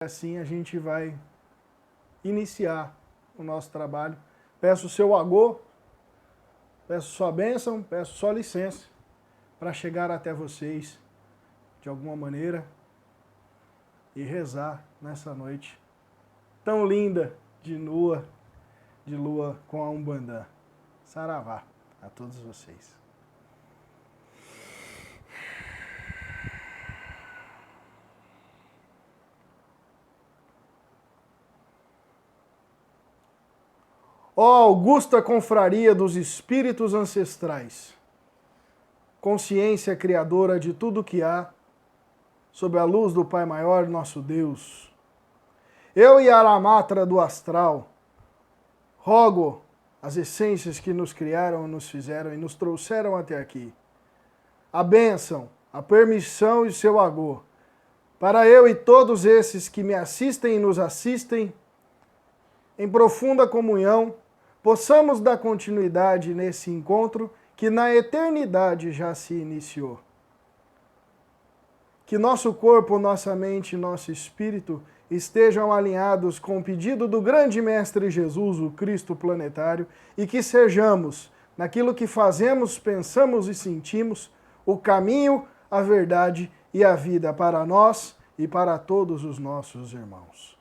Assim a gente vai iniciar o nosso trabalho. Peço o seu agô, peço sua bênção, peço sua licença para chegar até vocês de alguma maneira e rezar nessa noite tão linda de lua com a Umbanda. Saravá a todos vocês. Ó augusta confraria dos espíritos ancestrais, consciência criadora de tudo que há, sob a luz do Pai Maior, nosso Deus. Eu e a Aramatra do astral, rogo as essências que nos criaram, nos fizeram e nos trouxeram até aqui, a bênção, a permissão e seu agô, para eu e todos esses que me assistem e nos assistem, em profunda comunhão, possamos dar continuidade nesse encontro que na eternidade já se iniciou. Que nosso corpo, nossa mente e nosso espírito estejam alinhados com o pedido do grande Mestre Jesus, o Cristo planetário, e que sejamos, naquilo que fazemos, pensamos e sentimos, o caminho, a verdade e a vida para nós e para todos os nossos irmãos.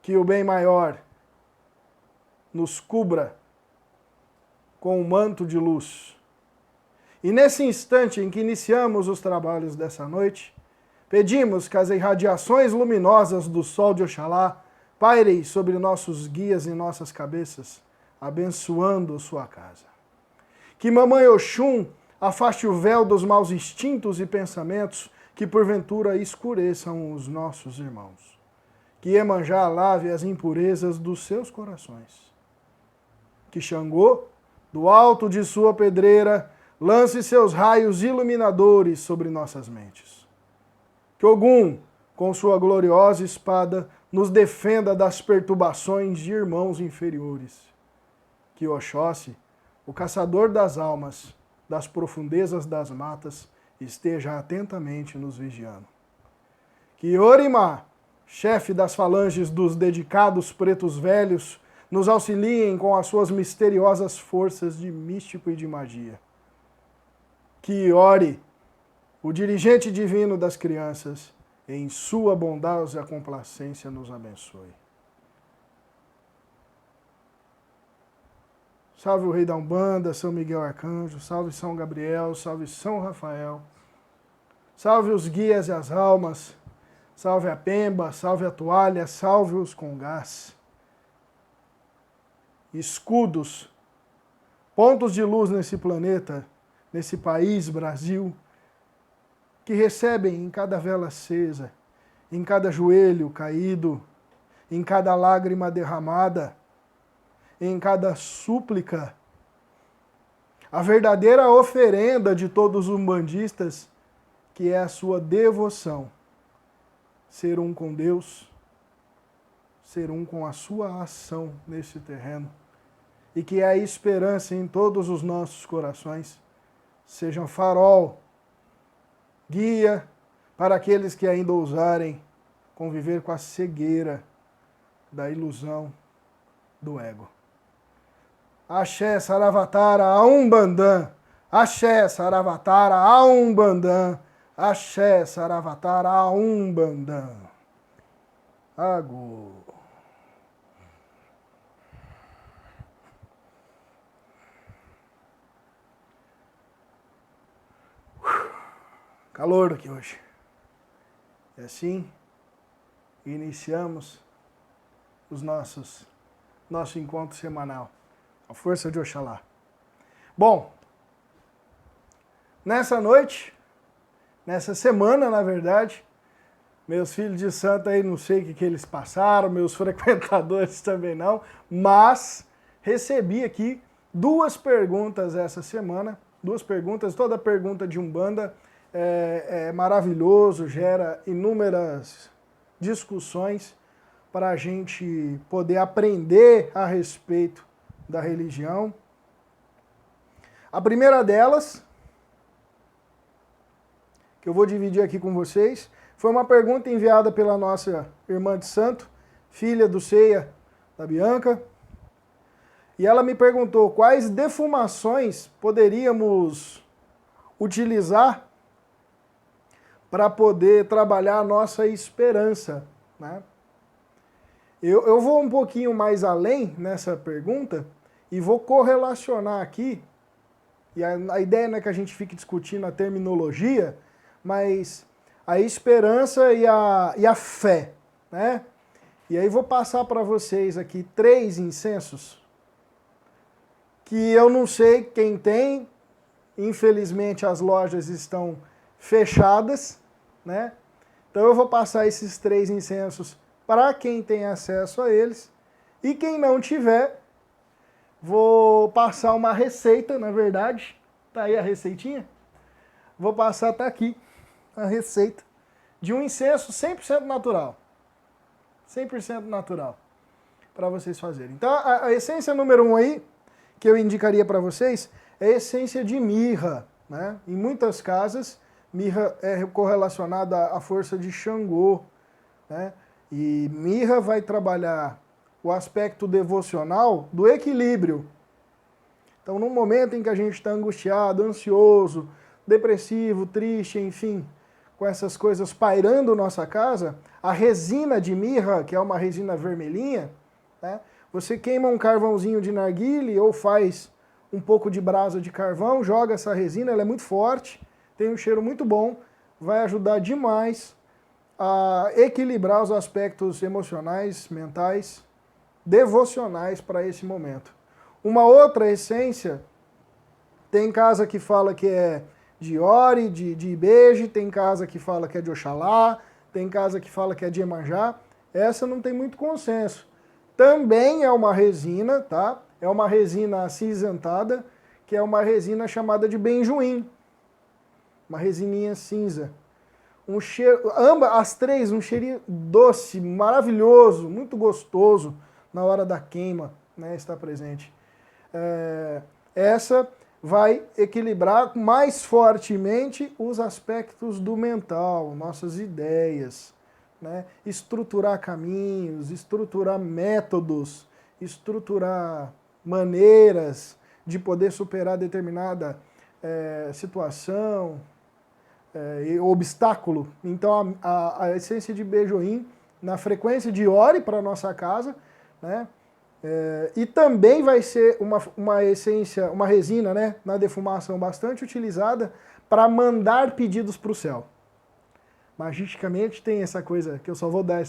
Que o bem maior nos cubra com um manto de luz. E nesse instante em que iniciamos os trabalhos dessa noite, pedimos que as irradiações luminosas do sol de Oxalá pairem sobre nossos guias e nossas cabeças, abençoando sua casa. Que Mamãe Oxum afaste o véu dos maus instintos e pensamentos que porventura escureçam os nossos irmãos. Que Iemanjá lave as impurezas dos seus corações. Que Xangô, do alto de sua pedreira, lance seus raios iluminadores sobre nossas mentes. Que Ogum, com sua gloriosa espada, nos defenda das perturbações de irmãos inferiores. Que Oxóssi, o caçador das almas, das profundezas das matas, esteja atentamente nos vigiando. Que Orimá, chefe das falanges dos dedicados pretos velhos, nos auxiliem com as suas misteriosas forças de místico e de magia. Que Ori, o dirigente divino das crianças, em sua bondosa complacência nos abençoe. Salve o Rei da Umbanda, São Miguel Arcanjo, salve São Gabriel, salve São Rafael, salve os guias e as almas, salve a Pemba, salve a toalha, salve os congás. Escudos, pontos de luz nesse planeta, nesse país, Brasil, que recebem em cada vela acesa, em cada joelho caído, em cada lágrima derramada, em cada súplica, a verdadeira oferenda de todos os umbandistas, que é a sua devoção. Ser um com Deus, ser um com a sua ação nesse terreno, e que a esperança em todos os nossos corações seja um farol, guia para aqueles que ainda ousarem conviver com a cegueira da ilusão do ego. Axé Saravatara Aumbandã, Axé Saravatara Aumbandã, Axé Saravatara Aumbandã. Agô. Calor aqui hoje. E assim, iniciamos nosso encontro semanal. A força de Oxalá. Bom, nessa noite, nessa semana, na verdade, meus filhos de santo aí, não sei o que eles passaram, meus frequentadores também não, mas recebi aqui 2 perguntas essa semana, 2 perguntas, toda pergunta de Umbanda é maravilhoso, gera inúmeras discussões para a gente poder aprender a respeito da religião. A primeira delas, que eu vou dividir aqui com vocês, Foi uma pergunta enviada pela nossa irmã de santo, filha do Ceia, da Bianca. E ela me perguntou quais defumações poderíamos utilizar para poder trabalhar a nossa esperança, né? Eu vou um pouquinho mais além nessa pergunta e vou correlacionar aqui, e a ideia não é que a gente fique discutindo a terminologia, mas a esperança e a fé, né? E aí vou passar para vocês aqui 3 incensos que eu não sei quem tem, infelizmente as lojas estão fechadas, né? Então eu vou passar esses 3 incensos para quem tem acesso a eles, e quem não tiver, vou passar uma receita, na verdade, tá aí a receitinha, vou passar, tá aqui, a receita de um incenso 100% natural, 100% natural, para vocês fazerem. Então a essência número 1 aí, que eu indicaria para vocês, é a essência de mirra, né? Em muitas casas, mirra é correlacionada à força de Xangô, né? E mirra vai trabalhar o aspecto devocional do equilíbrio. Então, no momento em que a gente está angustiado, ansioso, depressivo, triste, enfim, com essas coisas pairando nossa casa, a resina de mirra, que é uma resina vermelhinha, né? Você queima um carvãozinho de narguile ou faz um pouco de brasa de carvão, joga essa resina, ela é muito forte, tem um cheiro muito bom, vai ajudar demais a equilibrar os aspectos emocionais, mentais, devocionais para esse momento. Uma outra essência, tem casa que fala que é de Ori, de Ibeje, tem casa que fala que é de Oxalá, tem casa que fala que é de Iemanjá, essa não tem muito consenso. Também é uma resina, tá? É uma resina acinzentada, que é uma resina chamada de benjoim, uma resininha cinza. Um cheiro, as 3, um cheirinho doce, maravilhoso, muito gostoso na hora da queima, né, está presente. Essa vai equilibrar mais fortemente os aspectos do mental, nossas ideias, né, estruturar caminhos, estruturar métodos, estruturar maneiras de poder superar determinada situação, obstáculo. Então a essência de benjoim na frequência de Ori para a nossa casa, né? E também vai ser uma essência, uma resina, né, na defumação bastante utilizada para mandar pedidos para o céu. Magicamente tem essa coisa que eu só vou dar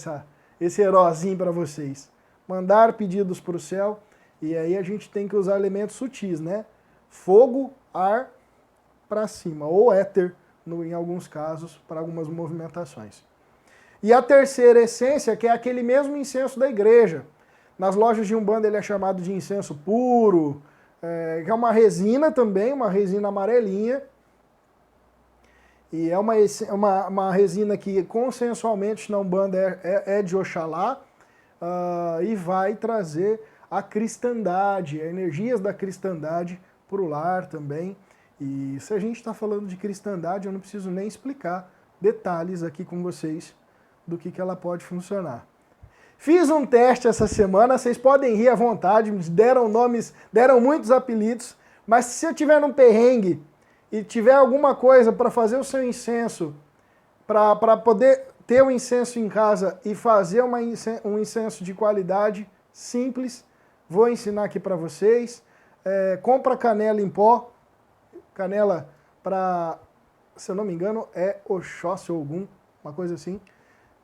esse heróizinho para vocês. Mandar pedidos para o céu, e aí a gente tem que usar elementos sutis, né? Fogo, ar para cima, ou éter, em alguns casos, para algumas movimentações. E a terceira essência, que é aquele mesmo incenso da igreja. Nas lojas de Umbanda ele é chamado de incenso puro, que é uma resina também, uma resina amarelinha. E é uma resina que consensualmente na Umbanda é de Oxalá, e vai trazer a cristandade, energias da cristandade para o lar também. E se a gente está falando de cristandade, eu não preciso nem explicar detalhes aqui com vocês do que ela pode funcionar. Fiz um teste essa semana, vocês podem rir à vontade, me deram nomes, deram muitos apelidos, mas se eu tiver num perrengue e tiver alguma coisa para fazer o seu incenso, para poder ter o incenso em casa e fazer um incenso de qualidade simples, vou ensinar aqui para vocês. Compra canela em pó, canela para, se eu não me engano, é Oxóssi ou Ogum, uma coisa assim,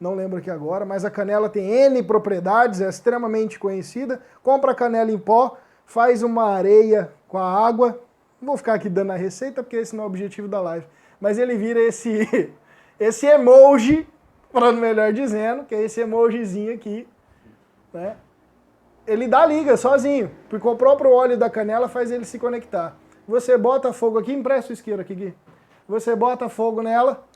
não lembro aqui agora, mas a canela tem N propriedades, é extremamente conhecida. Compra a canela em pó, faz uma areia com a água, não vou ficar aqui dando a receita porque esse não é o objetivo da live, mas ele vira esse emoji, para melhor dizendo, que é esse emojizinho aqui, né? Ele dá liga sozinho, porque o próprio óleo da canela faz ele se conectar. Você bota fogo aqui, empresta o isqueiro aqui, Gui. Você bota fogo nela,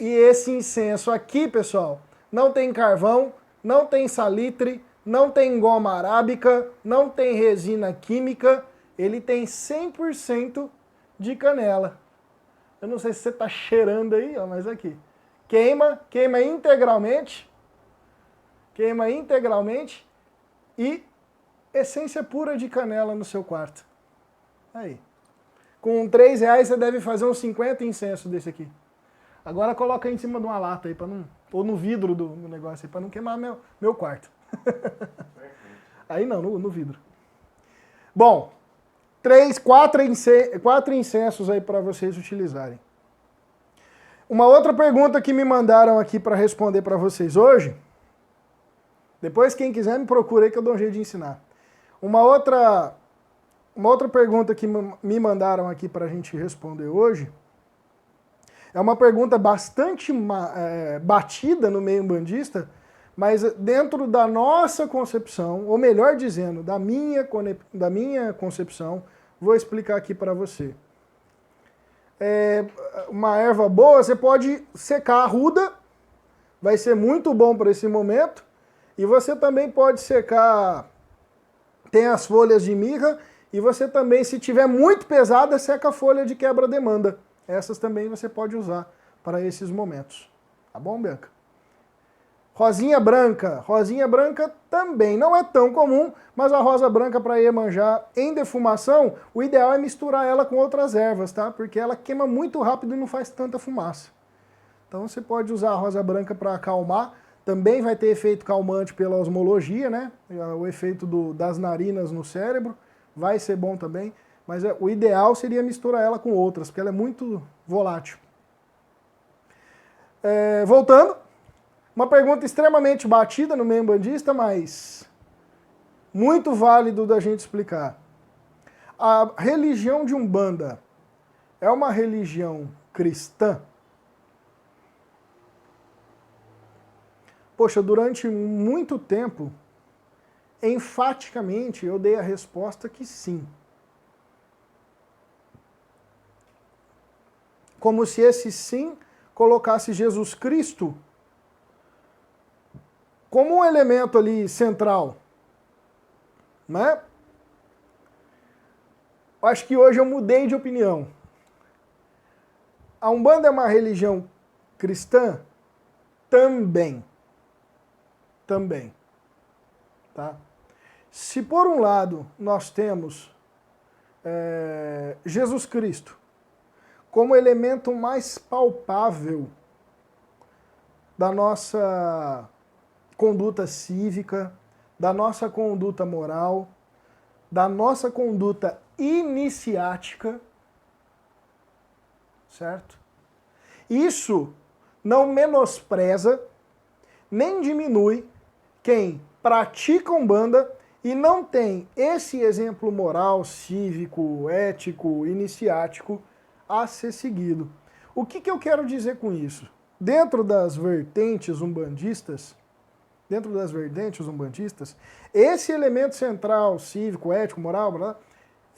e esse incenso aqui, pessoal, não tem carvão, não tem salitre, não tem goma arábica, não tem resina química, ele tem 100% de canela. Eu não sei se você está cheirando aí, ó, mas aqui. queima integralmente e essência pura de canela no seu quarto. Aí. Com R$3 você deve fazer uns 50 incensos desse aqui. Agora coloca aí em cima de uma lata aí, ou no vidro do negócio aí, para não queimar meu quarto. Aí não, no vidro. Bom, 4 incensos aí para vocês utilizarem. Uma outra pergunta que me mandaram aqui para responder para vocês hoje, depois quem quiser me procura aí que eu dou um jeito de ensinar. Uma outra pergunta que me mandaram aqui para a gente responder hoje, é uma pergunta bastante batida no meio umbandista, mas dentro da nossa concepção, ou melhor dizendo, da minha concepção, vou explicar aqui para você. Uma erva boa, você pode secar a arruda, vai ser muito bom para esse momento, e você também pode secar, tem as folhas de mirra, e você também, se tiver muito pesada, seca a folha de quebra-demanda. Essas também você pode usar para esses momentos. Tá bom, Bianca? Rosinha branca também não é tão comum, mas a rosa branca para Iemanjá em defumação, o ideal é misturar ela com outras ervas, tá? Porque ela queima muito rápido e não faz tanta fumaça. Então você pode usar a rosa branca para acalmar, também vai ter efeito calmante pela osmologia, né? O efeito das narinas no cérebro, vai ser bom também, mas o ideal seria misturar ela com outras, porque ela é muito volátil. Voltando. Uma pergunta extremamente batida no meio umbandista, mas muito válido da gente explicar. A religião de Umbanda é uma religião cristã? Poxa, durante muito tempo, enfaticamente, eu dei a resposta que sim. Como se esse sim colocasse Jesus Cristo como um elemento ali central, né? Acho que hoje eu mudei de opinião. A Umbanda é uma religião cristã? Também. Também. Tá? Se por um lado nós temos Jesus Cristo como elemento mais palpável da nossa conduta cívica, da nossa conduta moral, da nossa conduta iniciática, certo? Isso não menospreza, nem diminui quem pratica Umbanda e não tem esse exemplo moral, cívico, ético, iniciático a ser seguido. O que eu quero dizer com isso? Dentro das vertentes umbandistas, esse elemento central, cívico, ético, moral,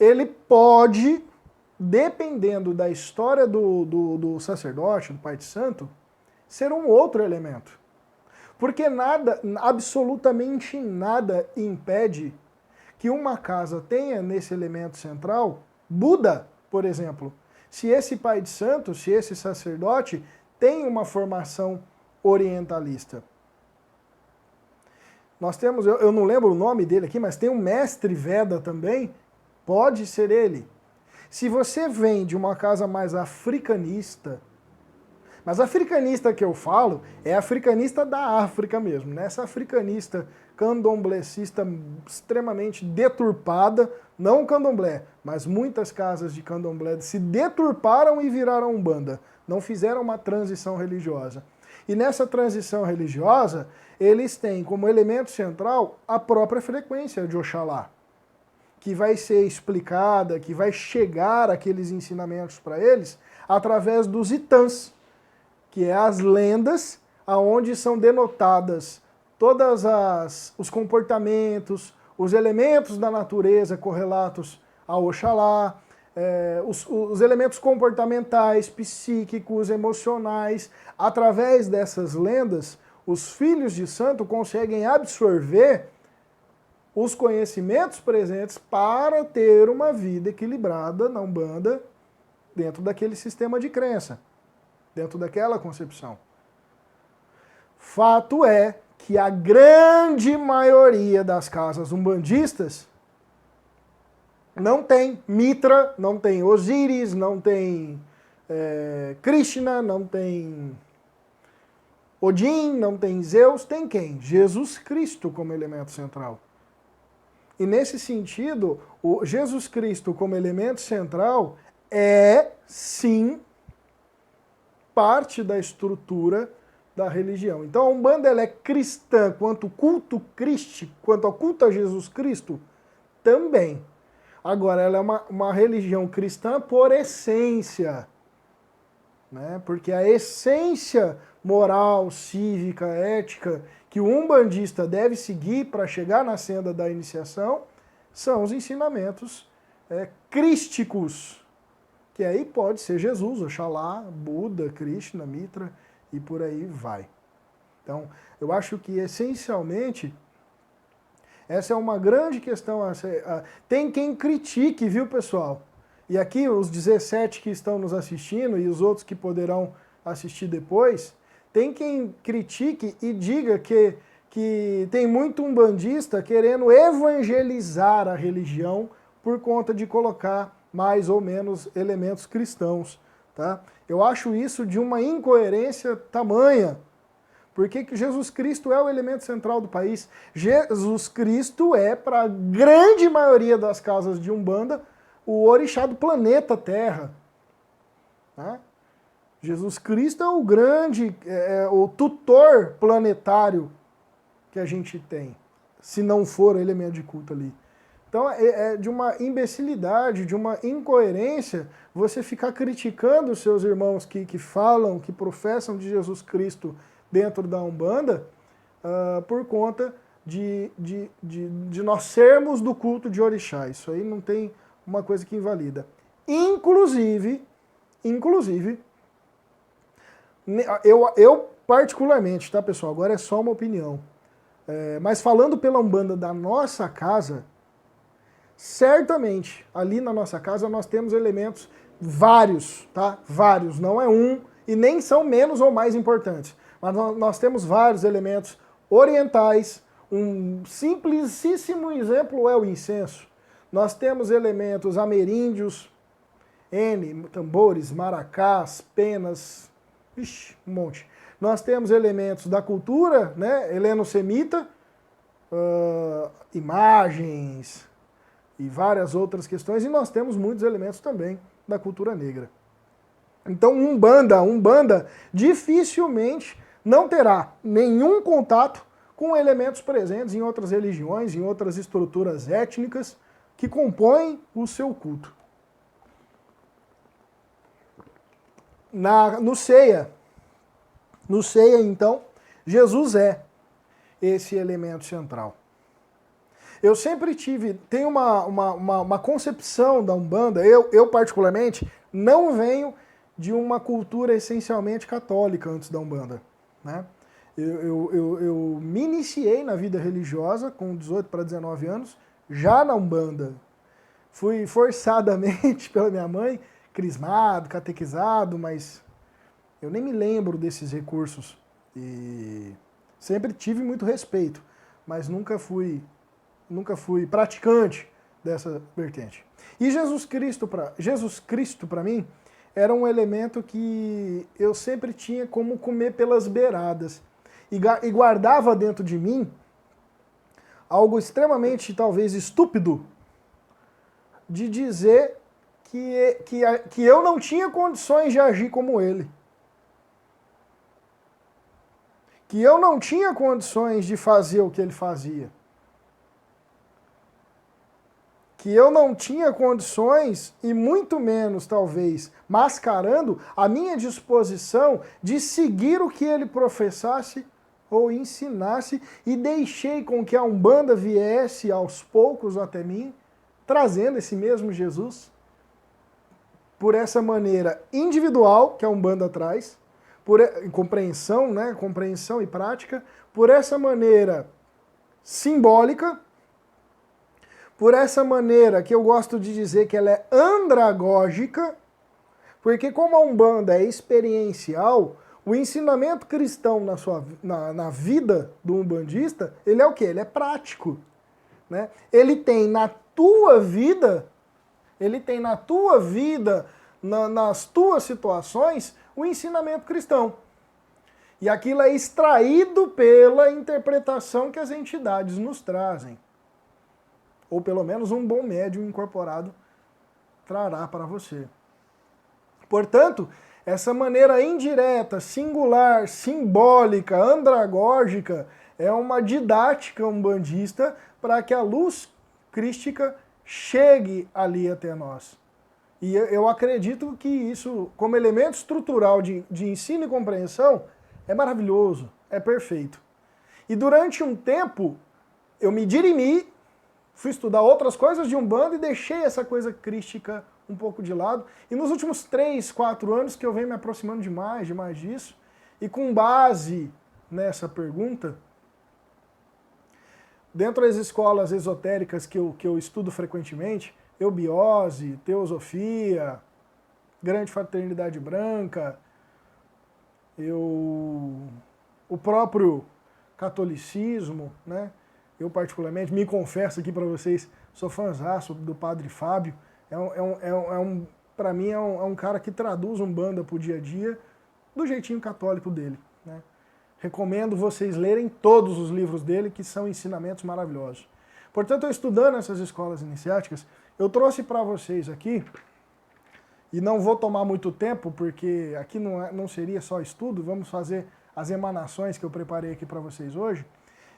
ele pode, dependendo da história do sacerdote, do pai de santo, ser um outro elemento. Porque nada, absolutamente nada, impede que uma casa tenha nesse elemento central Buda, por exemplo. Se esse pai de santo, se esse sacerdote tem uma formação orientalista. Nós temos, eu não lembro o nome dele aqui, mas tem um mestre Veda também, pode ser ele. Se você vem de uma casa mais africanista, mas africanista que eu falo é africanista da África mesmo, né? Essa africanista candomblessista extremamente deturpada, não candomblé, mas muitas casas de candomblé se deturparam e viraram umbanda, não fizeram uma transição religiosa. E nessa transição religiosa, eles têm como elemento central a própria frequência de Oxalá, que vai ser explicada, que vai chegar aqueles ensinamentos para eles através dos itãs, que é as lendas aonde são denotadas todas os comportamentos, os elementos da natureza correlatos ao Oxalá, os elementos comportamentais, psíquicos, emocionais. Através dessas lendas, os filhos de santo conseguem absorver os conhecimentos presentes para ter uma vida equilibrada na Umbanda, dentro daquele sistema de crença, dentro daquela concepção. Fato é que a grande maioria das casas umbandistas não tem Mitra, não tem Osíris, não tem Krishna, não tem Odin, não tem Zeus, tem quem? Jesus Cristo como elemento central. E nesse sentido, o Jesus Cristo como elemento central é, sim, parte da estrutura da religião. Então a Umbanda ela é cristã quanto culto crístico, quanto ao culto a Jesus Cristo, também. Agora, ela é uma religião cristã por essência, né? Porque a essência moral, cívica, ética que o umbandista deve seguir para chegar na senda da iniciação são os ensinamentos crísticos, que aí pode ser Jesus, Oxalá, Buda, Krishna, Mitra e por aí vai. Então, eu acho que essencialmente essa é uma grande questão. Tem quem critique, viu, pessoal? E aqui os 17 que estão nos assistindo e os outros que poderão assistir depois, tem quem critique e diga que tem muito umbandista querendo evangelizar a religião por conta de colocar mais ou menos elementos cristãos, tá? Eu acho isso de uma incoerência tamanha. Porque que Jesus Cristo é o elemento central do país. Jesus Cristo é, para a grande maioria das casas de Umbanda, o orixá do planeta Terra. Né? Jesus Cristo é o grande, o tutor planetário que a gente tem, se não for o elemento de culto ali. Então é de uma imbecilidade, de uma incoerência, você ficar criticando os seus irmãos que falam, que professam de Jesus Cristo dentro da Umbanda, por conta de nós sermos do culto de orixá. Isso aí não tem uma coisa que invalida. Inclusive, eu particularmente, tá, pessoal? Agora é só uma opinião. Mas falando pela Umbanda da nossa casa, certamente, ali na nossa casa nós temos elementos vários, tá? Vários, não é um, e nem são menos ou mais importantes. Mas nós temos vários elementos orientais. Um simplicíssimo exemplo é o incenso. Nós temos elementos ameríndios, tambores, maracás, penas, um monte. Nós temos elementos da cultura, né, heleno-semita, imagens e várias outras questões, e nós temos muitos elementos também da cultura negra. Então, Umbanda dificilmente não terá nenhum contato com elementos presentes em outras religiões, em outras estruturas étnicas que compõem o seu culto. No Ceia, então, Jesus é esse elemento central. Eu sempre tenho uma concepção da Umbanda, eu particularmente não venho de uma cultura essencialmente católica antes da Umbanda. Né? Eu me iniciei na vida religiosa com 18 para 19 anos, já na Umbanda. Fui forçadamente pela minha mãe, crismado, catequizado, mas eu nem me lembro desses recursos. E sempre tive muito respeito, mas nunca fui praticante dessa vertente. E Jesus Cristo para mim era um elemento que eu sempre tinha como comer pelas beiradas. E guardava dentro de mim algo extremamente, talvez, estúpido de dizer que eu não tinha condições de agir como ele. Que eu não tinha condições de fazer o que ele fazia. Que eu não tinha condições, e muito menos, talvez, mascarando a minha disposição de seguir o que ele professasse ou ensinasse, e deixei com que a Umbanda viesse aos poucos até mim, trazendo esse mesmo Jesus, por essa maneira individual que a Umbanda traz, por compreensão, né, compreensão e prática, por essa maneira simbólica, por essa maneira que eu gosto de dizer que ela é andragógica, porque como a Umbanda é experiencial, O ensinamento cristão na vida do umbandista, ele é o quê? Ele é prático. Né? Ele tem na tua vida, nas tuas situações, o ensinamento cristão. E aquilo é extraído pela interpretação que as entidades nos trazem. Ou pelo menos um bom médium incorporado trará para você. Portanto, essa maneira indireta, singular, simbólica, andragógica, é uma didática umbandista para que a luz crística chegue ali até nós. E eu acredito que isso, como elemento estrutural de ensino e compreensão, é maravilhoso, é perfeito. E durante um tempo, eu me dirimi, fui estudar outras coisas de Umbanda e deixei essa coisa crística um pouco de lado. E nos últimos 3, 4 anos que eu venho me aproximando demais disso, e com base nessa pergunta, dentro das escolas esotéricas que eu estudo frequentemente, eubiose, teosofia, grande fraternidade branca, o próprio catolicismo, né? Eu particularmente, me confesso aqui para vocês, sou fãzaço do Padre Fábio, para mim é um cara que traduz Umbanda pro dia a dia do jeitinho católico dele. Né? Recomendo vocês lerem todos os livros dele, que são ensinamentos maravilhosos. Portanto, eu estudando essas escolas iniciáticas, eu trouxe para vocês aqui, e não vou tomar muito tempo, porque aqui não seria só estudo, vamos fazer as emanações que eu preparei aqui para vocês hoje.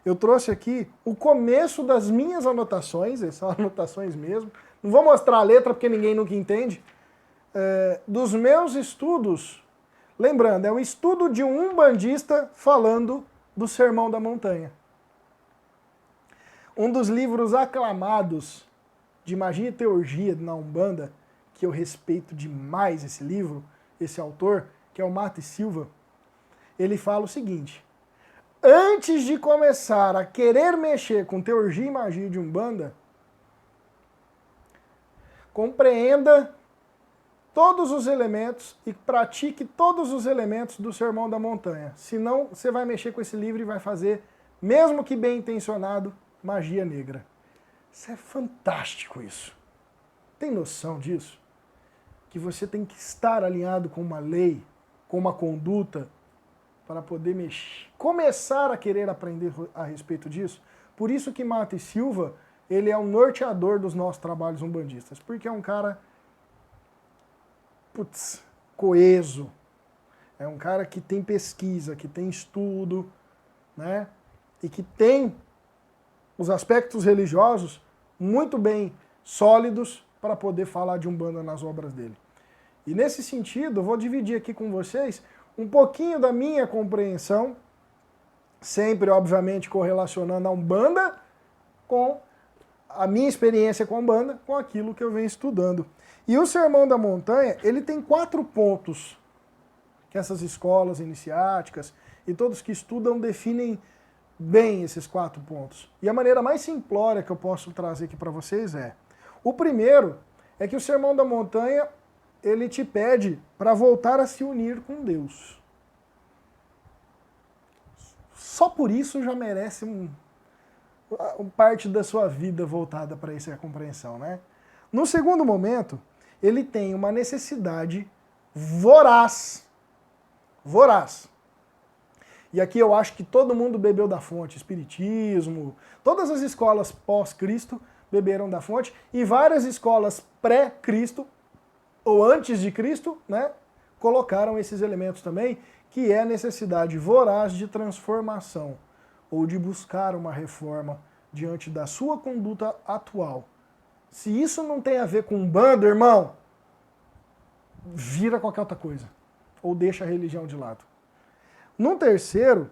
Eu trouxe aqui o começo das minhas anotações, são anotações mesmo, não vou mostrar a letra porque ninguém nunca entende, dos meus estudos. Lembrando, é um estudo de um umbandista falando do Sermão da Montanha. Um dos livros aclamados de magia e teurgia na Umbanda, que eu respeito demais esse livro, esse autor, que é o Mate Silva, ele fala o seguinte: antes de começar a querer mexer com teurgia e magia de Umbanda, compreenda todos os elementos e pratique todos os elementos do Sermão da Montanha. Senão, você vai mexer com esse livro e vai fazer, mesmo que bem intencionado, magia negra. Isso é fantástico, isso. Tem noção disso? Que você tem que estar alinhado com uma lei, com uma conduta, para poder começar a querer aprender a respeito disso. Por isso que Mate Silva, ele é um norteador dos nossos trabalhos umbandistas, porque é um cara, coeso, é um cara que tem pesquisa, que tem estudo, né? E que tem os aspectos religiosos muito bem sólidos para poder falar de Umbanda nas obras dele. E nesse sentido, eu vou dividir aqui com vocês um pouquinho da minha compreensão, sempre, obviamente, correlacionando a Umbanda com a minha experiência com a Umbanda, com aquilo que eu venho estudando. E o Sermão da Montanha, ele tem 4 pontos que essas escolas iniciáticas e todos que estudam definem bem esses 4 pontos. E a maneira mais simplória que eu posso trazer aqui para vocês o primeiro é que o Sermão da Montanha, ele te pede para voltar a se unir com Deus. Só por isso já merece parte da sua vida voltada para essa compreensão, né? No segundo momento, ele tem uma necessidade voraz. E aqui eu acho que todo mundo bebeu da fonte, espiritismo, todas as escolas pós-Cristo beberam da fonte, e várias escolas pré-Cristo, ou antes de Cristo, né, colocaram esses elementos também, que é a necessidade voraz de transformação, ou de buscar uma reforma diante da sua conduta atual. Se isso não tem a ver com Umbanda, irmão, vira qualquer outra coisa, ou deixa a religião de lado. No terceiro,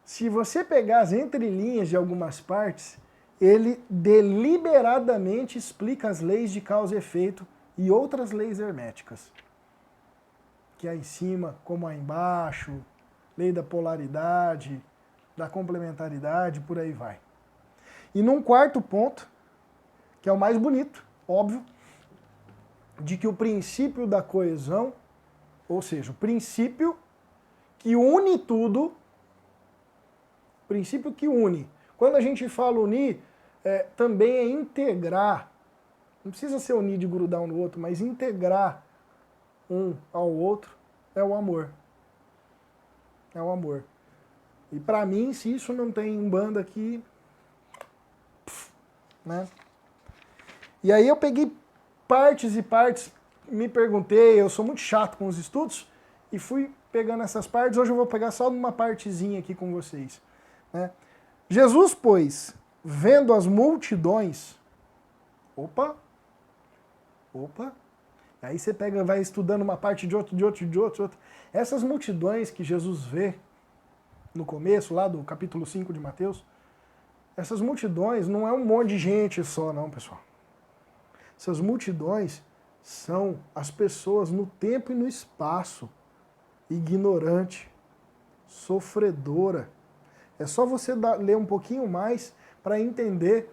se você pegar as entrelinhas de algumas partes, ele deliberadamente explica as leis de causa e efeito e outras leis herméticas. Que há em cima, como há embaixo, lei da polaridade, da complementaridade, por aí vai. E num quarto ponto, que é o mais bonito, óbvio, de que o princípio da coesão, ou seja, o princípio que une tudo, princípio que une. Quando a gente fala unir, também é integrar. Não precisa ser unir de grudar um no outro, mas integrar um ao outro é o amor. É o amor. E para mim, se isso não tem Umbanda aqui, né? E aí eu peguei partes e partes, me perguntei, eu sou muito chato com os estudos, e fui pegando essas partes. Hoje eu vou pegar só uma partezinha aqui com vocês, né? Jesus, pois, vendo as multidões, opa, aí você pega, vai estudando uma parte de outro. Essas multidões que Jesus vê no começo, lá do capítulo 5 de Mateus, essas multidões não é um monte de gente só, não, pessoal. Essas multidões são as pessoas no tempo e no espaço, ignorante, sofredora. É só você ler um pouquinho mais para entender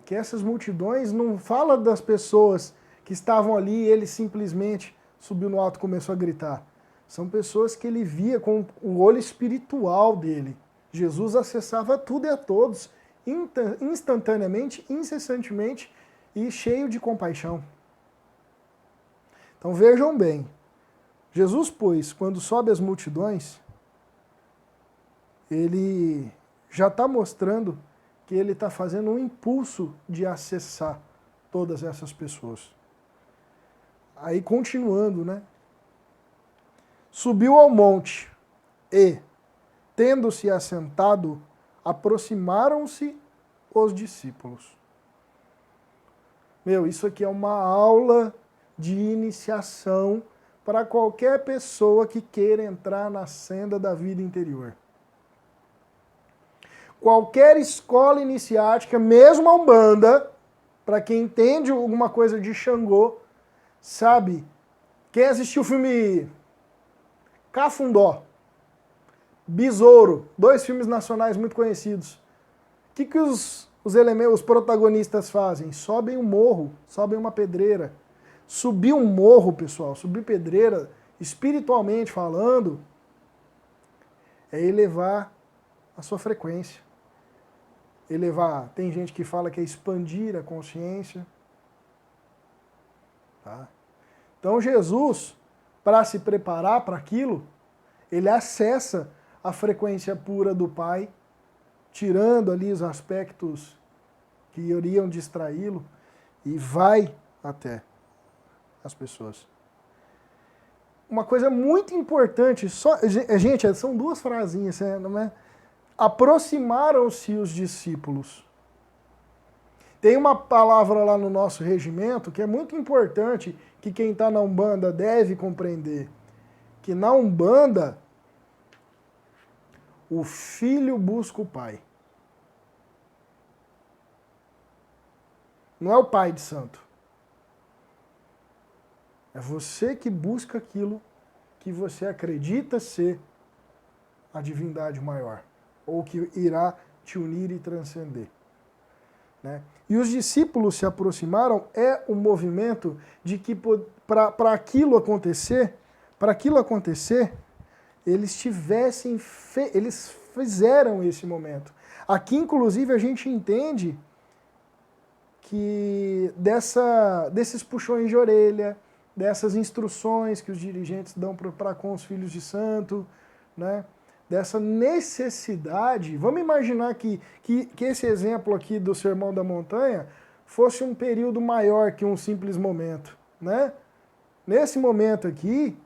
que essas multidões não fala das pessoas que estavam ali e ele simplesmente subiu no alto e começou a gritar. São pessoas que ele via com o olho espiritual dele. Jesus acessava tudo e a todos, instantaneamente, incessantemente e cheio de compaixão. Então vejam bem, Jesus, pois, quando sobe as multidões, ele já está mostrando que ele está fazendo um impulso de acessar todas essas pessoas. Aí continuando, né? Subiu ao monte e, tendo-se assentado, aproximaram-se os discípulos. Meu, isso aqui é uma aula de iniciação para qualquer pessoa que queira entrar na senda da vida interior. Qualquer escola iniciática, mesmo a Umbanda, para quem entende alguma coisa de Xangô, sabe? Quem assistiu o filme Cafundó, Besouro, 2 filmes nacionais muito conhecidos. O que os protagonistas fazem? Sobem um morro, sobem uma pedreira. Subir um morro, pessoal, subir pedreira, espiritualmente falando, é elevar a sua frequência. Elevar, tem gente que fala que é expandir a consciência. Tá? Então Jesus, para se preparar para aquilo, ele acessa a frequência pura do Pai, tirando ali os aspectos que iriam distraí-lo, e vai até as pessoas. Uma coisa muito importante, gente, são 2 frasinhas, não é? Aproximaram-se os discípulos. Tem uma palavra lá no nosso regimento que é muito importante, que quem está na Umbanda deve compreender, que na Umbanda o filho busca o pai. Não é o pai de santo. É você que busca aquilo que você acredita ser a divindade maior, ou que irá te unir e transcender. Né? E os discípulos se aproximaram, é um movimento de que para aquilo acontecer, eles fizeram esse momento. Aqui, inclusive, a gente entende que desses puxões de orelha, dessas instruções que os dirigentes dão para com os filhos de santo, né? Dessa necessidade. Vamos imaginar que esse exemplo aqui do Sermão da Montanha fosse um período maior que um simples momento, né? Nesse momento aqui,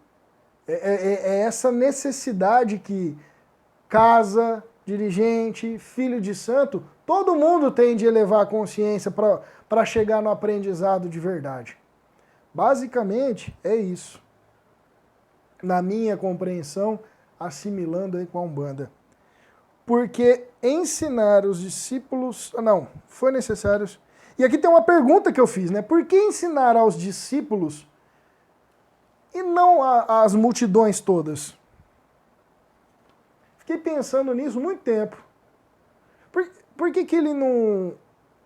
é essa necessidade que casa, dirigente, filho de santo, todo mundo tem de elevar a consciência para chegar no aprendizado de verdade. Basicamente, é isso. Na minha compreensão, assimilando aí com a Umbanda. Porque ensinar os discípulos... Não, foi necessário... E aqui tem uma pergunta que eu fiz, né? Por que ensinar aos discípulos e não às multidões todas? Fiquei pensando nisso muito tempo. Por que ele não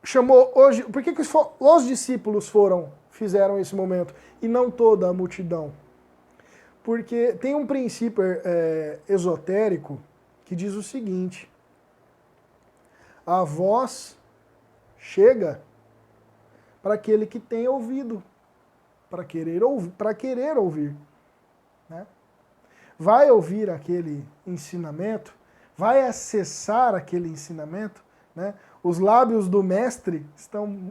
chamou hoje... Por que os discípulos fizeram esse momento e não toda a multidão? Porque tem um princípio esotérico que diz o seguinte: a voz chega para aquele que tem ouvido, para querer ouvir. Né? Vai ouvir aquele ensinamento, vai acessar aquele ensinamento, né? Os lábios do mestre estão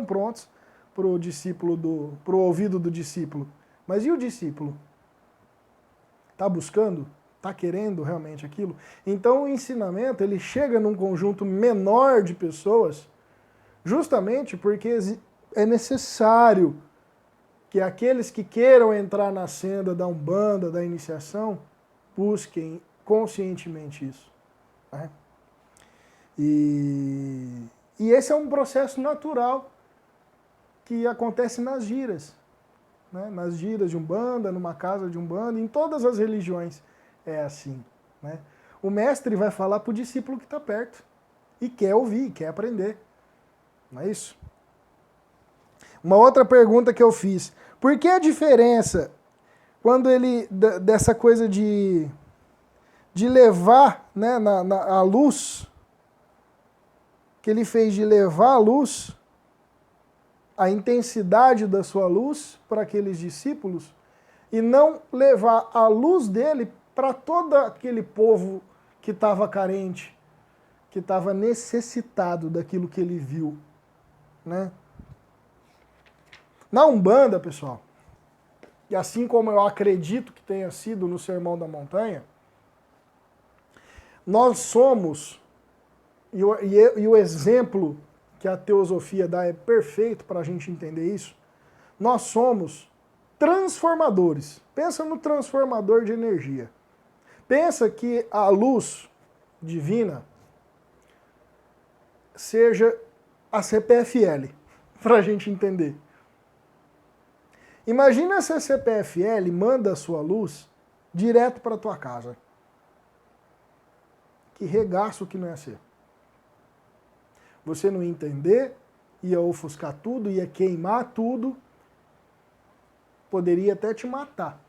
prontos para o discípulo pro ouvido do discípulo. Mas e o discípulo? Está buscando? Está querendo realmente aquilo? Então o ensinamento ele chega num conjunto menor de pessoas, justamente porque é necessário que aqueles que queiram entrar na senda da Umbanda, da iniciação, busquem conscientemente isso. Né? E esse é um processo natural que acontece nas giras. Né? Nas giras de Umbanda, numa casa de Umbanda, em todas as religiões é assim. Né? O mestre vai falar para o discípulo que está perto e quer ouvir, quer aprender. Não é isso? Uma outra pergunta que eu fiz: por que a diferença quando ele, dessa coisa de levar, né, a luz, que ele fez de levar a luz, a intensidade da sua luz para aqueles discípulos, e não levar a luz dele para todo aquele povo que estava carente, que estava necessitado daquilo que ele viu, né? Na Umbanda, pessoal, e assim como eu acredito que tenha sido no Sermão da Montanha, nós somos, e o exemplo que a teosofia dá é perfeito para a gente entender isso, nós somos transformadores. Pensa no transformador de energia. Pensa que a luz divina seja a CPFL, para a gente entender. Imagina se a CPFL manda a sua luz direto para a tua casa. Que regaço que não ia ser. Você não ia entender, ia ofuscar tudo, ia queimar tudo, poderia até te matar.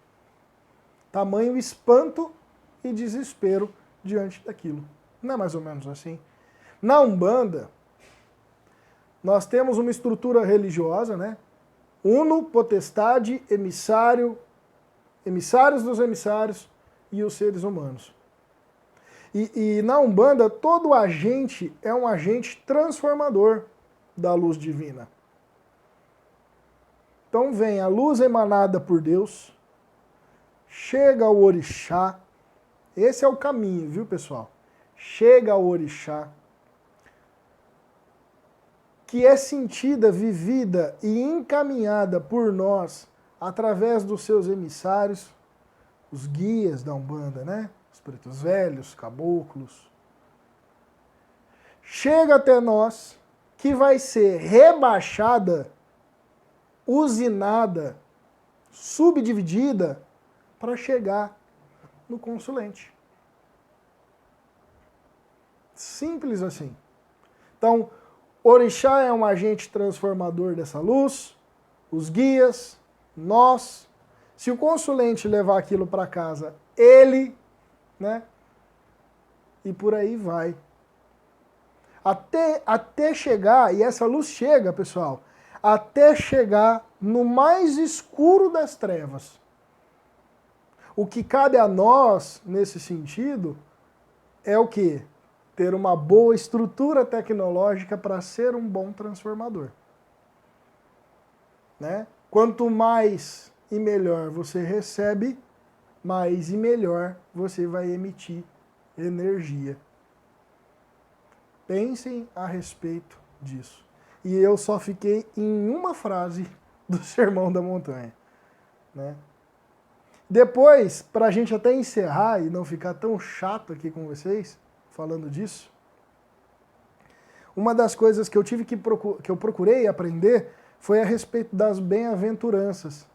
Tamanho espanto e desespero diante daquilo. Não é mais ou menos assim? Na Umbanda, nós temos uma estrutura religiosa, né? Uno, potestade, emissário, emissários dos emissários e os seres humanos. E na Umbanda, todo agente é um agente transformador da luz divina. Então vem a luz emanada por Deus, chega ao orixá, esse é o caminho, viu, pessoal? Chega ao orixá, que é sentida, vivida e encaminhada por nós através dos seus emissários, os guias da Umbanda, né? Os pretos velhos, caboclos. Chega até nós, que vai ser rebaixada, usinada, subdividida, para chegar no consulente. Simples assim. Então, orixá é um agente transformador dessa luz, os guias, nós. Se o consulente levar aquilo para casa, ele, né? E por aí vai. Até chegar, e essa luz chega, pessoal, até chegar no mais escuro das trevas. O que cabe a nós, nesse sentido, é o quê? Ter uma boa estrutura tecnológica para ser um bom transformador. Né? Quanto mais e melhor você recebe, mais e melhor você vai emitir energia. Pensem a respeito disso. E eu só fiquei em uma frase do Sermão da Montanha. Né? Depois, para a gente até encerrar e não ficar tão chato aqui com vocês, falando disso, uma das coisas que eu tive que eu procurei aprender foi a respeito das bem-aventuranças.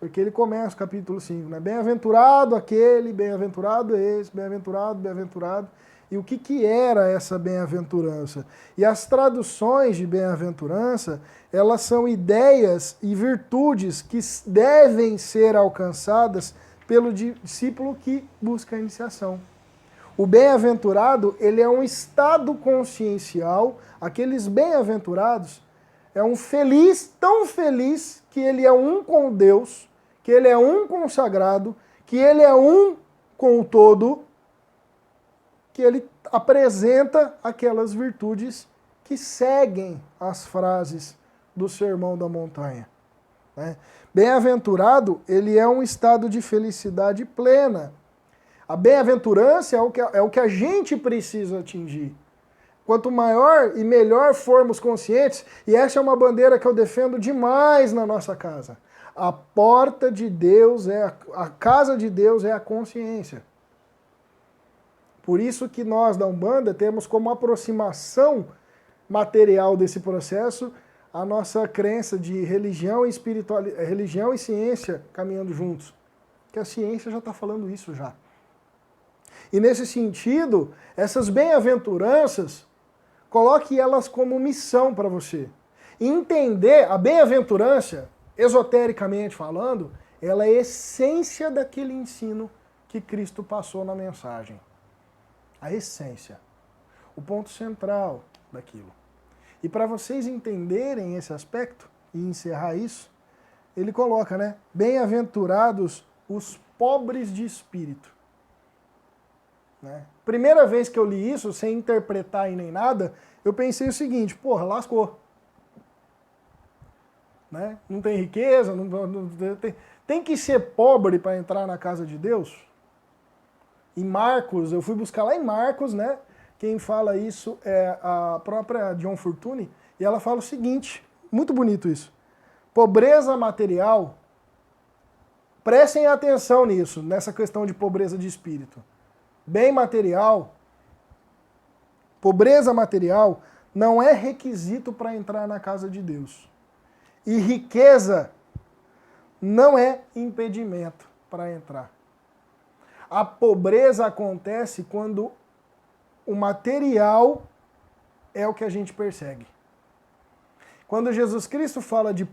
Porque ele começa o capítulo 5, né? Bem-aventurado aquele, bem-aventurado esse, bem-aventurado, bem-aventurado. E o que, que era essa bem-aventurança? E as traduções de bem-aventurança, elas são ideias e virtudes que devem ser alcançadas pelo discípulo que busca a iniciação. O bem-aventurado, ele é um estado consciencial, aqueles bem-aventurados, é um feliz, tão feliz, que ele é um com Deus, que ele é um consagrado, que ele é um com o todo, que ele apresenta aquelas virtudes que seguem as frases do Sermão da Montanha. Né? Bem-aventurado, ele é um estado de felicidade plena. A bem-aventurança é o que a gente precisa atingir. Quanto maior e melhor formos conscientes, e essa é uma bandeira que eu defendo demais na nossa casa, a porta de Deus, a casa de Deus é a consciência. Por isso que nós da Umbanda temos como aproximação material desse processo a nossa crença de religião e religião e ciência caminhando juntos. Que a ciência já está falando isso já. E nesse sentido, essas bem-aventuranças, coloque elas como missão para você. E entender a bem-aventurança, esotericamente falando, ela é a essência daquele ensino que Cristo passou na mensagem. A essência. O ponto central daquilo. E para vocês entenderem esse aspecto e encerrar isso, ele coloca, né? Bem-aventurados os pobres de espírito. Né? Primeira vez que eu li isso, sem interpretar e nem nada, eu pensei o seguinte, porra, lascou. Né? Não tem riqueza, tem que ser pobre para entrar na casa de Deus? Em Marcos, eu fui buscar lá em Marcos, né? Quem fala isso é a própria John Fortune, e ela fala o seguinte, muito bonito isso. Pobreza material, prestem atenção nisso, nessa questão de pobreza de espírito. Bem material, pobreza material não é requisito para entrar na casa de Deus. E riqueza não é impedimento para entrar. A pobreza acontece quando o material é o que a gente persegue. Quando Jesus Cristo fala de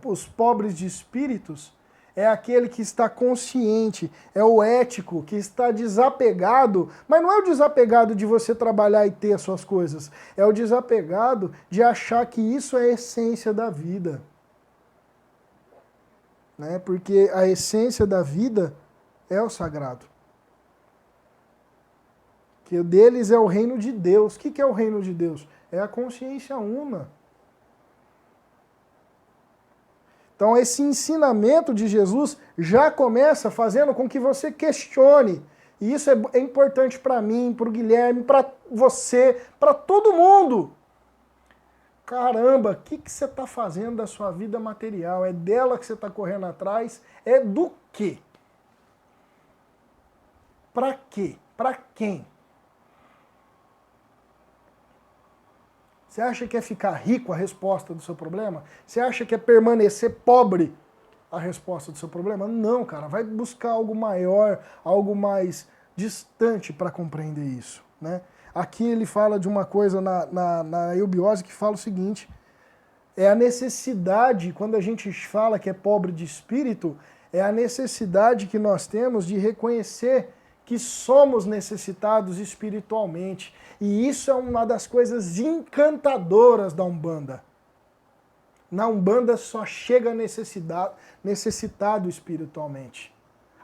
os pobres de espíritos, é aquele que está consciente, é o ético, que está desapegado, mas não é o desapegado de você trabalhar e ter as suas coisas, é o desapegado de achar que isso é a essência da vida. Né? Porque a essência da vida é o sagrado. Que o deles é o reino de Deus. O que é o reino de Deus? É a consciência una. Então esse ensinamento de Jesus já começa fazendo com que você questione. E isso é importante para mim, para o Guilherme, para você, para todo mundo. Caramba, o que você está fazendo da sua vida material? É dela que você está correndo atrás? É do quê? Para quê? Para quem? Você acha que é ficar rico a resposta do seu problema? Você acha que é permanecer pobre a resposta do seu problema? Não, cara. Vai buscar algo maior, algo mais distante para compreender isso. Né? Aqui ele fala de uma coisa na eubiose que fala o seguinte, é a necessidade, quando a gente fala que é pobre de espírito, é a necessidade que nós temos de reconhecer que somos necessitados espiritualmente. E isso é uma das coisas encantadoras da Umbanda. Na Umbanda só chega necessitado espiritualmente.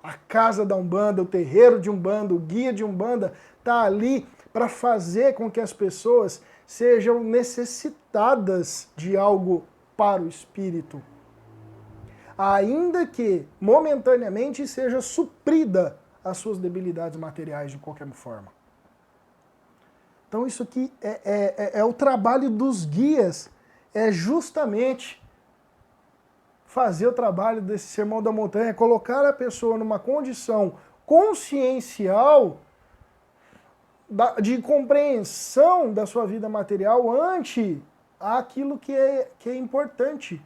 A casa da Umbanda, o terreiro de Umbanda, o guia de Umbanda está ali para fazer com que as pessoas sejam necessitadas de algo para o espírito. Ainda que momentaneamente seja suprida as suas debilidades materiais de qualquer forma. Então isso aqui é o trabalho dos guias, é justamente fazer o trabalho desse Sermão da Montanha, colocar a pessoa numa condição consciencial de compreensão da sua vida material ante aquilo que é importante.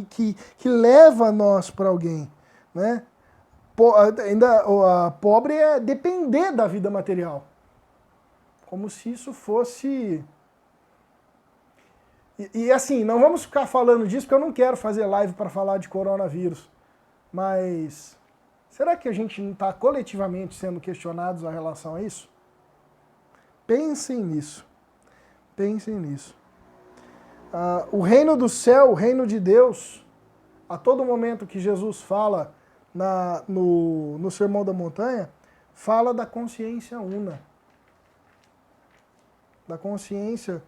que leva nós para alguém, né? Ainda a pobre é depender da vida material. Como se isso fosse... E assim, não vamos ficar falando disso, porque eu não quero fazer live para falar de coronavírus. Mas será que a gente não está coletivamente sendo questionados a relação a isso? Pensem nisso. Pensem nisso. O reino do céu, o reino de Deus, a todo momento que Jesus fala no Sermão da Montanha, fala da consciência una. Da consciência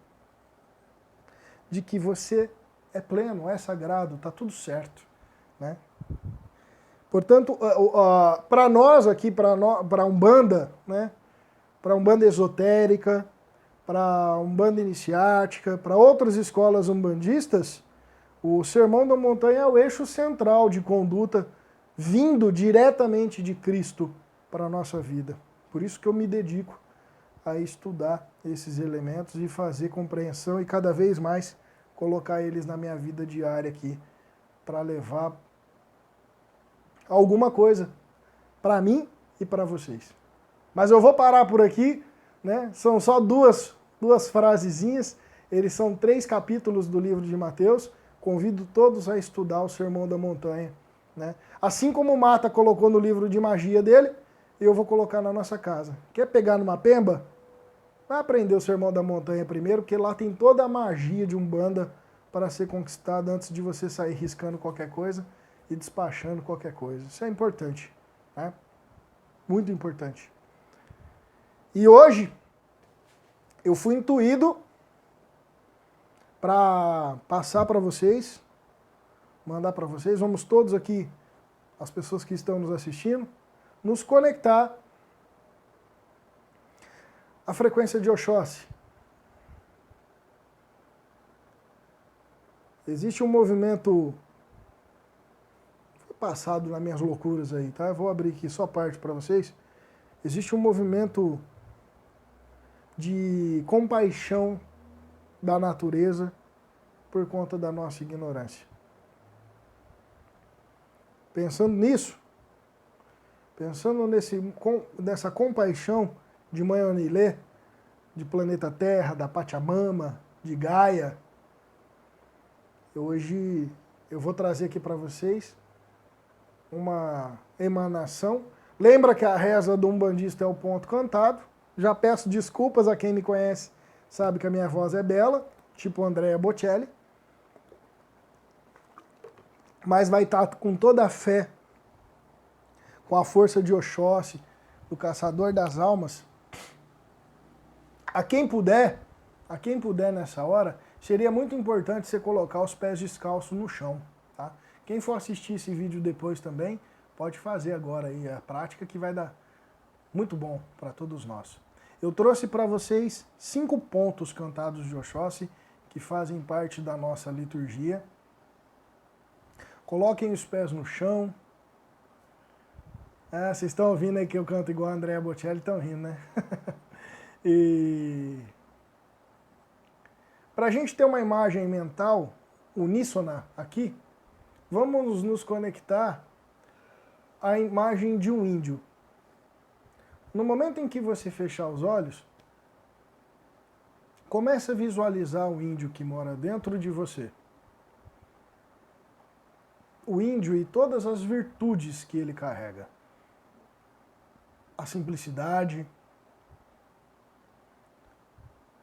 de que você é pleno, é sagrado, está tudo certo, né? Portanto, para nós aqui, para a Umbanda, né? Para a Umbanda esotérica, para a Umbanda iniciática, para outras escolas umbandistas, o Sermão da Montanha é o eixo central de conduta vindo diretamente de Cristo para a nossa vida. Por isso que eu me dedico a estudar esses elementos e fazer compreensão e cada vez mais colocar eles na minha vida diária aqui, para levar alguma coisa para mim e para vocês. Mas eu vou parar por aqui, né? São só duas frasezinhas, eles são 3 capítulos do livro de Mateus. Convido todos a estudar o Sermão da Montanha, né? Assim como o Mata colocou no livro de magia dele, eu vou colocar na nossa casa. Quer pegar numa pemba? Vai aprender o Sermão da Montanha primeiro, porque lá tem toda a magia de Umbanda para ser conquistada antes de você sair riscando qualquer coisa e despachando qualquer coisa. Isso é importante, né? Muito importante. E hoje eu fui intuído para passar para vocês, mandar para vocês, vamos todos aqui, as pessoas que estão nos assistindo, nos conectar à frequência de Oxóssi. Existe um movimento, foi passado nas minhas loucuras aí, tá? Eu vou abrir aqui só parte para vocês. Existe um movimento de compaixão da natureza por conta da nossa ignorância. Pensando nisso, pensando nessa compaixão de Mãe Onilê, de planeta Terra, da Pachamama, de Gaia, hoje eu vou trazer aqui para vocês uma emanação. Lembra que a reza do umbandista é o ponto cantado. Já peço desculpas a quem me conhece, sabe que a minha voz é bela, tipo Andrea Bocelli. Mas vai estar com toda a fé, com a força de Oxóssi, do Caçador das Almas. A quem puder nessa hora, seria muito importante você colocar os pés descalços no chão, tá? Quem for assistir esse vídeo depois também, pode fazer agora aí a prática que vai dar muito bom para todos nós. Eu trouxe para vocês 5 pontos cantados de Oxóssi que fazem parte da nossa liturgia. Coloquem os pés no chão. Ah, vocês estão ouvindo aí que eu canto igual a Andrea Bocelli, estão rindo, né? E para a gente ter uma imagem mental uníssona aqui, vamos nos conectar à imagem de um índio. No momento em que você fechar os olhos, comece a visualizar o índio que mora dentro de você. O índio e todas as virtudes que ele carrega. A simplicidade,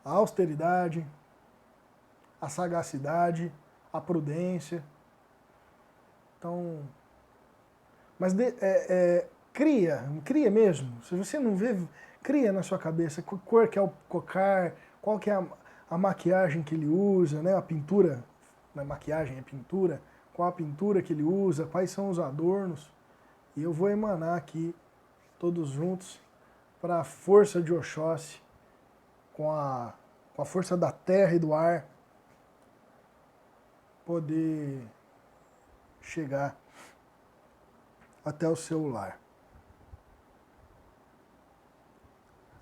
a austeridade, a sagacidade, a prudência. Então, mas cria mesmo. Se você não vê, cria na sua cabeça que cor que é o cocar, qual que é a maquiagem que ele usa, né? A pintura, a maquiagem é pintura, qual a pintura que ele usa, quais são os adornos. E eu vou emanar aqui, todos juntos, para a força de Oxóssi, com a força da terra e do ar, poder chegar até o seu lar.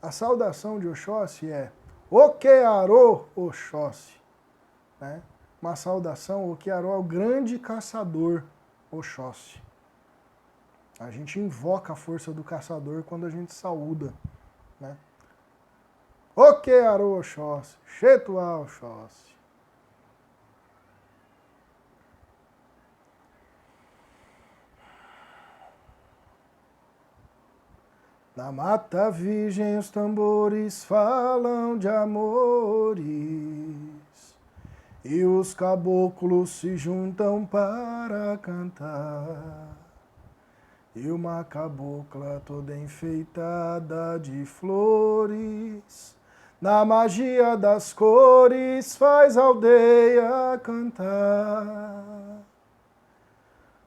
A saudação de Oxóssi é Okearo Oxóssi, né? uma saudação, o Kiaró é o grande caçador, Oxóssi. A gente invoca a força do caçador quando a gente saúda, né? O Kiaró Oxóssi, Chetuá Oxóssi. Na mata virgem os tambores falam de amores, e os caboclos se juntam para cantar. E uma cabocla toda enfeitada de flores, na magia das cores faz a aldeia cantar.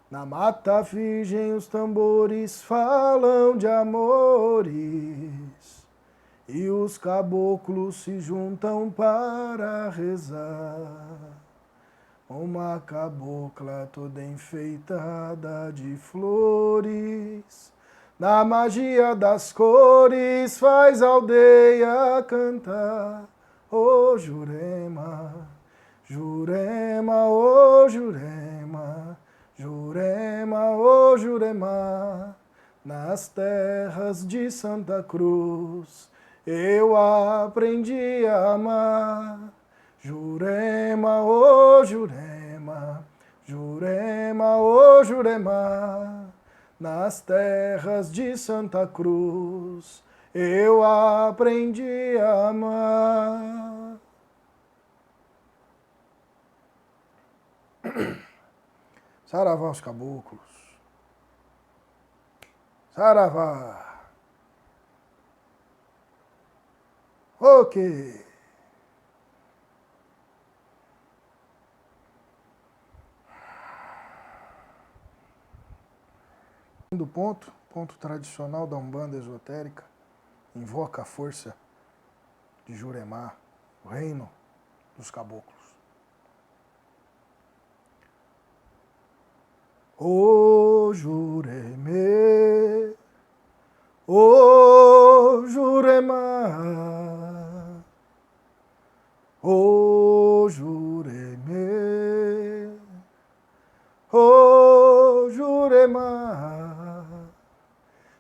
Na mata virgem os tambores falam de amores, e os caboclos se juntam para rezar. Uma cabocla toda enfeitada de flores, na magia das cores faz a aldeia cantar. Ô Jurema, Jurema, ô Jurema, Jurema, ô Jurema, nas terras de Santa Cruz eu aprendi a amar. Jurema, ô Jurema, Jurema, ô Jurema, nas terras de Santa Cruz eu aprendi a amar. Saravá os caboclos. Saravá. Ok. Do ponto tradicional da Umbanda esotérica, invoca a força de Juremá, o reino dos caboclos. Ô Juremê, ô Juremá, ô Juremê, ô Juremá,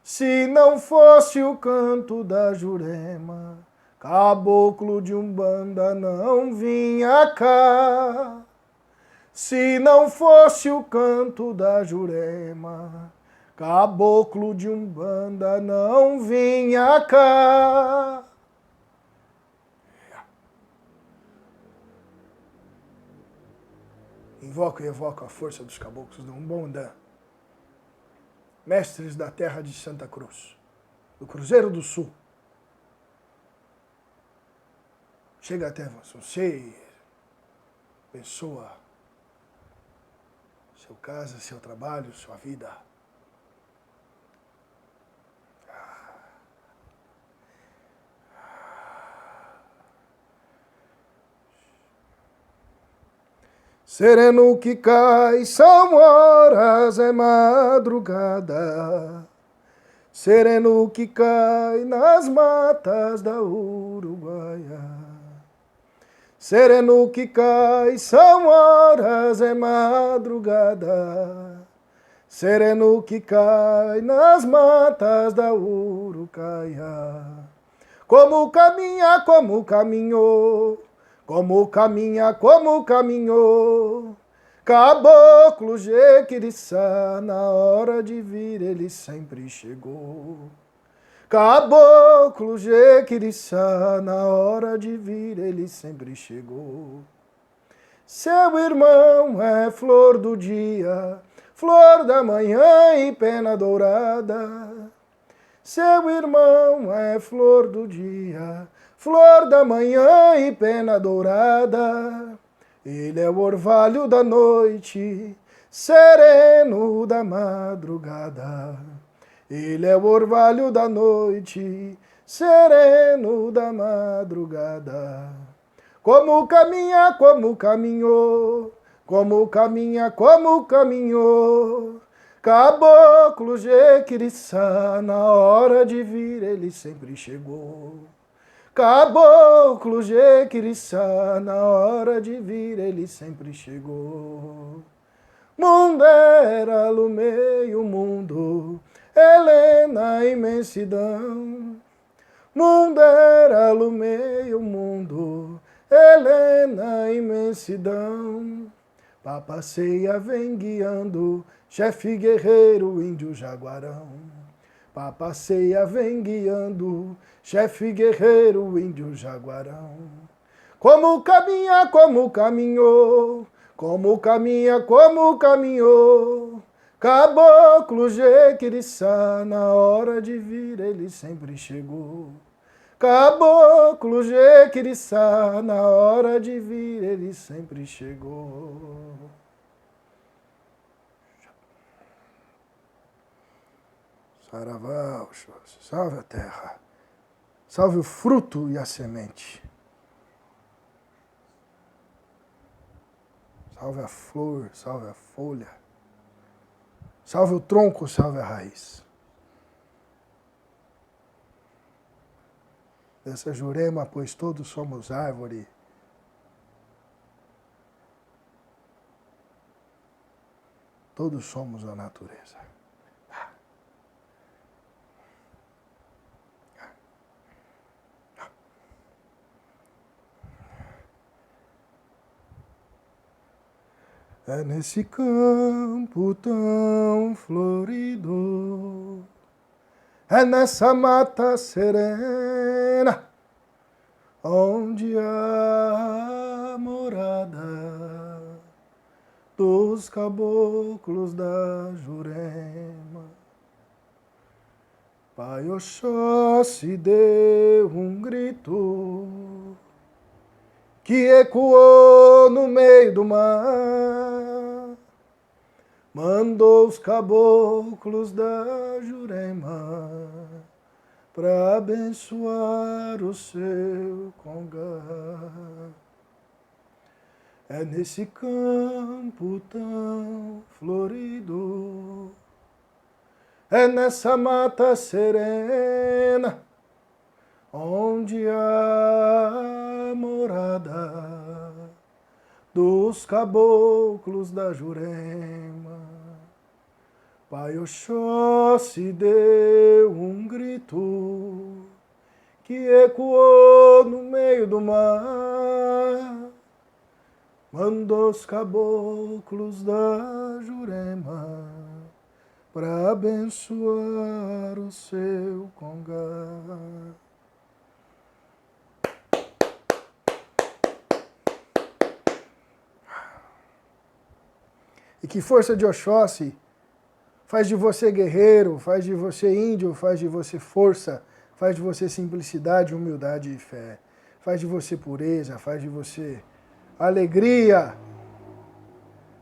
se não fosse o canto da Jurema, caboclo de Umbanda não vinha cá. Se não fosse o canto da Jurema, caboclo de Umbanda não vinha cá. Invoco e evoco a força dos caboclos da Umbanda, mestres da terra de Santa Cruz, do Cruzeiro do Sul. Chega até você, abençoa seu casa, seu trabalho, sua vida. Sereno que cai, são horas, é madrugada. Sereno que cai nas matas da Uruguaia. Sereno que cai, são horas, é madrugada. Sereno que cai nas matas da Urucaia. Como caminha, como caminhou, como caminha, como caminhou. Caboclo Jequiriçá, na hora de vir ele sempre chegou. Caboclo Jequiriçá, na hora de vir ele sempre chegou. Seu irmão é flor do dia, flor da manhã e pena dourada. Seu irmão é flor do dia, flor da manhã e pena dourada. Ele é o orvalho da noite, sereno da madrugada. Ele é o orvalho da noite, sereno da madrugada. Como caminha, como caminhou, como caminha, como caminhou. Caboclo Jequiriçá, na hora de vir ele sempre chegou. Caboclo Jequiriçá, na hora de vir ele sempre chegou. Mundera, lumei o mundo, Helena, imensidão. Mundera, lumei o mundo, Helena, imensidão. Papaceia vem guiando, chefe guerreiro, índio jaguarão. Papaceia vem guiando, chefe guerreiro, índio jaguarão. Como caminha, como caminhou, como caminha, como caminhou. Caboclo Jequiriçá, na hora de vir ele sempre chegou. Caboclo Jequiriçá, na hora de vir ele sempre chegou. Saravá, Oxóssi, salve a terra, salve o fruto e a semente. Salve a flor, salve a folha. Salve o tronco, salve a raiz. Dessa Jurema, pois todos somos árvore. Todos somos a natureza. É nesse campo tão florido, é nessa mata serena, onde a morada dos caboclos da Jurema. Pai Oxóssi deu um grito que ecoou no meio do mar, mandou os caboclos da Jurema para abençoar o seu congá. É nesse campo tão florido, é nessa mata serena, onde a morada dos caboclos da Jurema. Pai Oxóssi deu um grito que ecoou no meio do mar, mandou os caboclos da Jurema para abençoar o seu congá. E que força de Oxóssi faz de você guerreiro, faz de você índio, faz de você força, faz de você simplicidade, humildade e fé, faz de você pureza, faz de você alegria.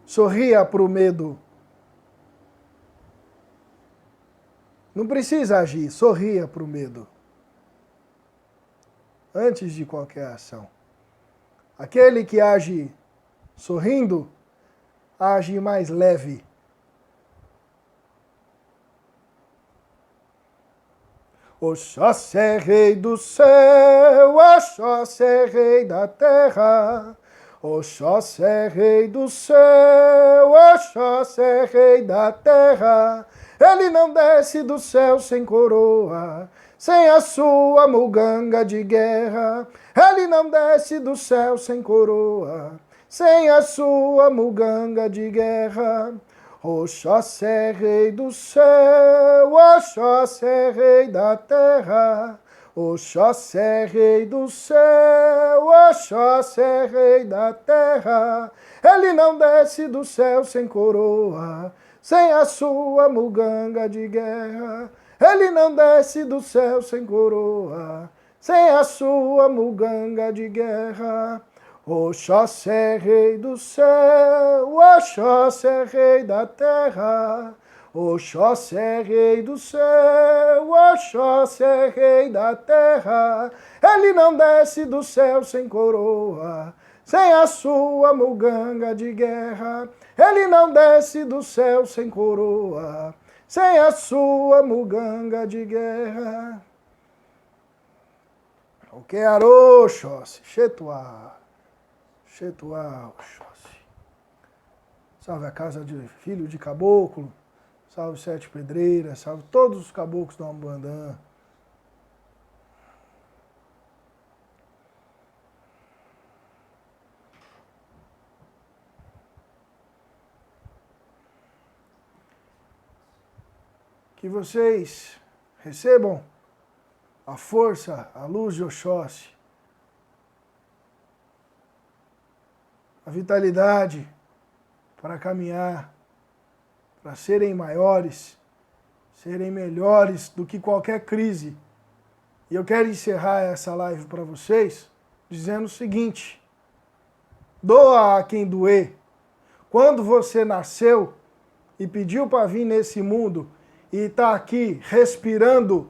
Sorria para o medo. Não precisa agir, sorria para o medo. Antes de qualquer ação. Aquele que age sorrindo, age mais leve. Oxóssi é rei do céu, Oxóssi é rei da terra. Oxóssi é rei do céu, Oxóssi é rei da terra. Ele não desce do céu sem coroa, sem a sua muganga de guerra. Ele não desce do céu sem coroa, sem a sua muganga de guerra. Oxóssi é rei do céu, Oxóssi é rei da terra. Oxóssi é rei do céu, Oxóssi é rei da terra. Ele não desce do céu sem coroa, sem a sua muganga de guerra. Ele não desce do céu sem coroa, sem a sua muganga de guerra. Oxóssi é rei do céu, Oxóssi é rei da terra. Oxóssi é rei do céu, Oxóssi é rei da terra. Ele não desce do céu sem coroa, sem a sua muganga de guerra. Ele não desce do céu sem coroa, sem a sua muganga de guerra. O que arô, Oxóssi. Chetuá. Chetuá, Oxóssi. Salve a casa de filho de caboclo. Salve Sete Pedreiras. Salve todos os caboclos da Umbandã. Que vocês recebam a força, a luz de Oxóssi, a vitalidade para caminhar, para serem maiores, serem melhores do que qualquer crise. E eu quero encerrar essa live para vocês dizendo o seguinte: doa a quem doer. Quando você nasceu e pediu para vir nesse mundo e está aqui respirando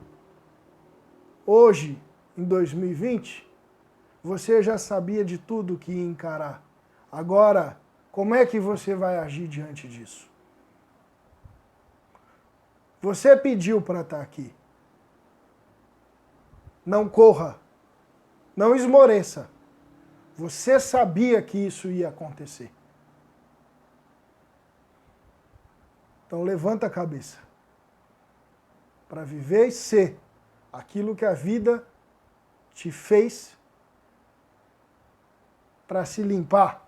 hoje, em 2020, você já sabia de tudo que ia encarar. Agora, como é que você vai agir diante disso? Você pediu para estar aqui. Não corra. Não esmoreça. Você sabia que isso ia acontecer. Então levanta a cabeça para viver e ser aquilo que a vida te fez para se limpar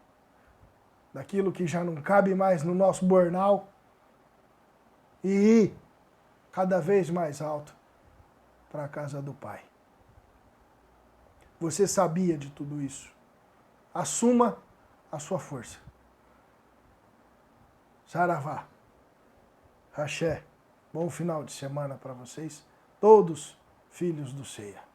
daquilo que já não cabe mais no nosso burnout e ir cada vez mais alto para a casa do Pai. Você sabia de tudo isso. Assuma a sua força. Saravá. Axé. Bom final de semana para vocês, todos filhos do Ceia.